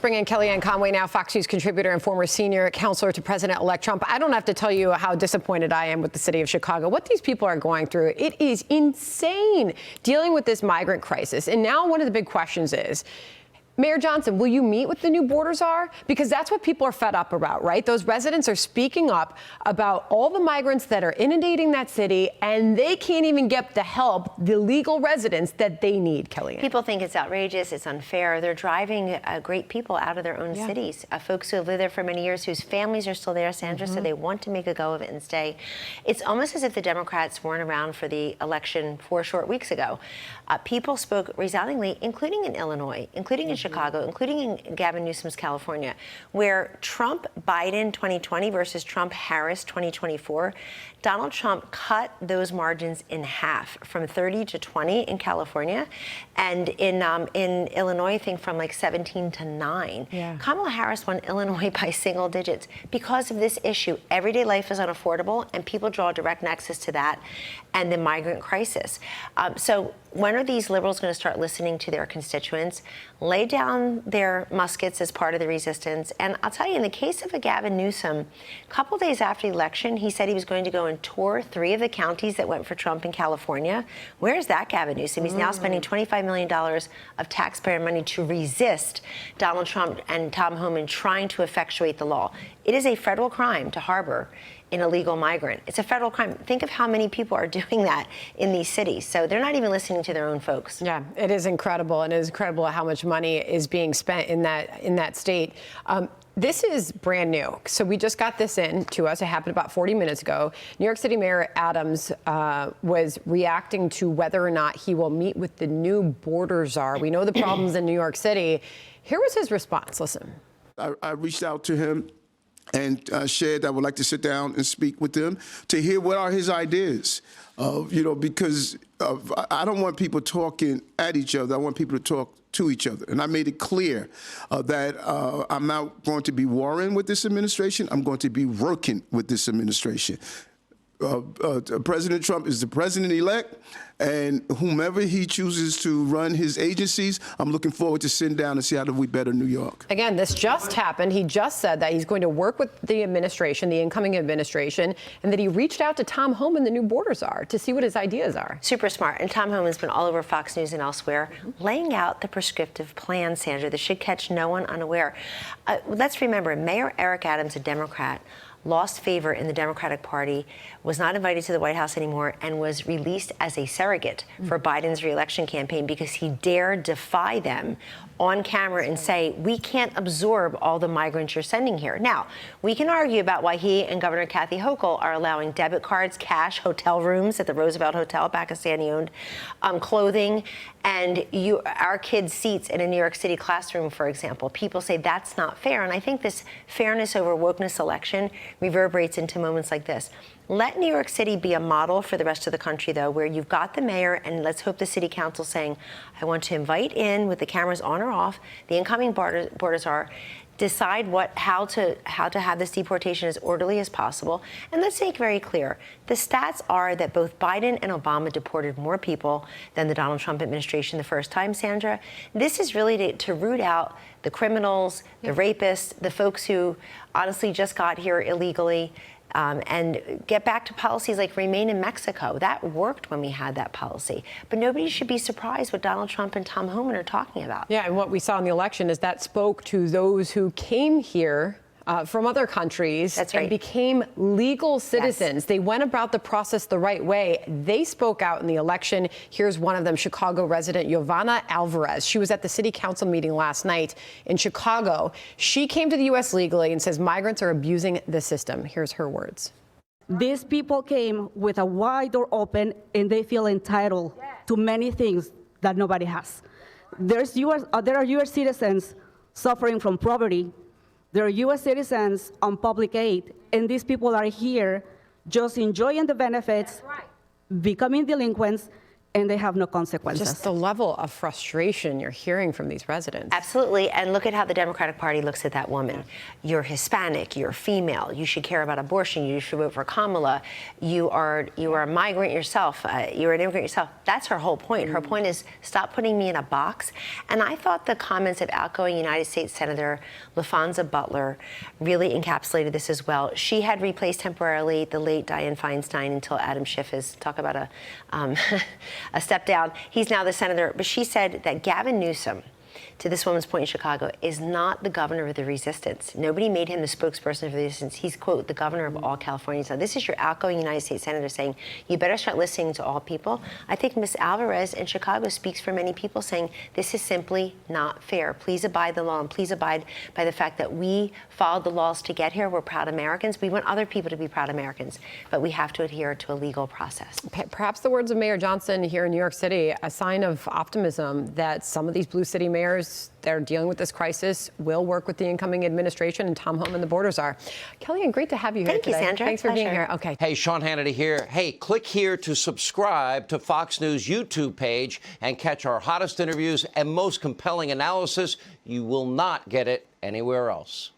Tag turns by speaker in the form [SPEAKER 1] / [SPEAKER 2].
[SPEAKER 1] bring in Kellyanne Conway now, Fox News contributor and former senior counselor to President-elect Trump. I don't have to tell you how disappointed I am with the city of Chicago. What these people are going through, it is insane dealing with this migrant crisis. And now one of the big questions is, Mayor Johnson, will you meet with the new border czar? Because that's what people are fed up about, right? Those residents are speaking up about all the migrants that are inundating that city, and they can't even get the help, the legal residents that they need, Kellyanne.
[SPEAKER 2] People think it's outrageous, it's unfair. They're driving great people out of their own cities. Folks who have lived there for many years, whose families are still there, Sandra, so they want to make a go of it and stay. It's almost as if the Democrats weren't around for the election 4 short weeks ago. People spoke resoundingly, including in Illinois, including in Chicago, including in Gavin Newsom's California, where Trump-Biden 2020 versus Trump-Harris 2024, Donald Trump cut those margins in half, from 30 to 20 in California, and in Illinois, I think from like 17 to 9. Yeah. Kamala Harris won Illinois by single digits because of this issue. Everyday life is unaffordable, and people draw a direct nexus to that and the migrant crisis. So when are these liberals going to start listening to their constituents, lay down their muskets as part of the resistance? And I'll tell you, in the case of Gavin Newsom, a couple days after the election, he said he was going to go and tour 3 of the counties that went for Trump in California. Where's that Gavin Newsom? He's now spending $25 million of taxpayer money to resist Donald Trump and Tom Homan trying to effectuate the law. It is a federal crime to harbor an illegal migrant. It's a federal crime. Think of how many people are doing that in these cities. So they're not even listening to their own folks.
[SPEAKER 1] Yeah, it is incredible, and it is incredible how much money is being spent in that state. This is brand new. So we just got this in to us. It happened about 40 minutes ago. New York City Mayor Adams was reacting to whether or not he will meet with the new border czar. We know the problems in New York City. Here was his response. Listen.
[SPEAKER 3] I reached out to him and shared that I would like to sit down and speak with him to hear what are his ideas. Because I don't want people talking at each other. I want people to talk to each other. And I made it clear that I'm not going to be warring with this administration. I'm going to be working with this administration. President Trump is the president-elect, and whomever he chooses to run his agencies, I'm looking forward to sitting down and see how do we better New York.
[SPEAKER 1] Again, this just happened. He just said that he's going to work with the administration, the incoming administration, and that he reached out to Tom Homan, the new border czar, to see what his ideas are.
[SPEAKER 2] Super smart. And Tom Homan's been all over Fox News and elsewhere, laying out the prescriptive plan, Sandra, that should catch no one unaware. Let's remember, Mayor Eric Adams, a Democrat, lost favor in the Democratic Party, was not invited to the White House anymore, and was released as a surrogate for Biden's reelection campaign because he dared defy them on camera and say, we can't absorb all the migrants you're sending here. Now, we can argue about why he and Governor Kathy Hochul are allowing debit cards, cash, hotel rooms at the Roosevelt Hotel, Pakistani-owned, clothing, and our kids' seats in a New York City classroom, for example. People say that's not fair. And I think this fairness over wokeness election reverberates into moments like this. Let New York City be a model for the rest of the country, though, where you've got the mayor, and let's hope the city council saying, I want to invite in, with the cameras on or off, the incoming border czar, decide how to have this deportation as orderly as possible. And let's make very clear, the stats are that both Biden and Obama deported more people than the Donald Trump administration the first time, Sandra. This is really to root out the criminals, the rapists, the folks who honestly just got here illegally, and get back to policies like Remain in Mexico. That worked when we had that policy. But nobody should be surprised what Donald Trump and Tom Homan are talking about.
[SPEAKER 1] Yeah, and what we saw in the election is that spoke to those who came here from other countries and became legal citizens. Yes. They went about the process the right way. They spoke out in the election. Here's one of them, Chicago resident Giovanna Alvarez. She was at the city council meeting last night in Chicago. She came to the U.S. legally and says migrants are abusing the system. Here's her words.
[SPEAKER 4] These people came with a wide door open, and they feel entitled to many things that nobody has. There are U.S. citizens suffering from poverty. There are U.S. citizens on public aid, and these people are here just enjoying the benefits, becoming delinquents, and they have no consequences.
[SPEAKER 1] Just the level of frustration you're hearing from these residents.
[SPEAKER 2] Absolutely. And look at how the Democratic Party looks at that woman. You're Hispanic, you're female, you should care about abortion, you should vote for Kamala, you are a migrant yourself, you're an immigrant yourself. That's her whole point. Her point is, stop putting me in a box. And I thought the comments of outgoing United States Senator LaFonza Butler really encapsulated this as well. She had replaced temporarily the late Dianne Feinstein until Adam Schiff is, talk about a step down. He's now the senator. But she said that Gavin Newsom, to this woman's point in Chicago, is not the governor of the resistance. Nobody made him the spokesperson for the resistance. He's, quote, the governor of all Californians. Now, this is your outgoing United States senator saying, you better start listening to all people. I think Ms. Alvarez in Chicago speaks for many people saying, this is simply not fair. Please abide the law, and please abide by the fact that we followed the laws to get here. We're proud Americans. We want other people to be proud Americans, but we have to adhere to a legal process.
[SPEAKER 1] Perhaps the words of Mayor Johnson here in New York City, a sign of optimism that some of these blue city mayors that are dealing with this crisis will work with the incoming administration and Tom Homan, the border czar. Kellyanne, great to have you here
[SPEAKER 2] Thank
[SPEAKER 1] today.
[SPEAKER 2] you, Sandra.
[SPEAKER 1] Thanks for being here. Okay.
[SPEAKER 5] Hey, Sean Hannity here. Hey, click here to subscribe to Fox News YouTube page and catch our hottest interviews and most compelling analysis. You will not get it anywhere else.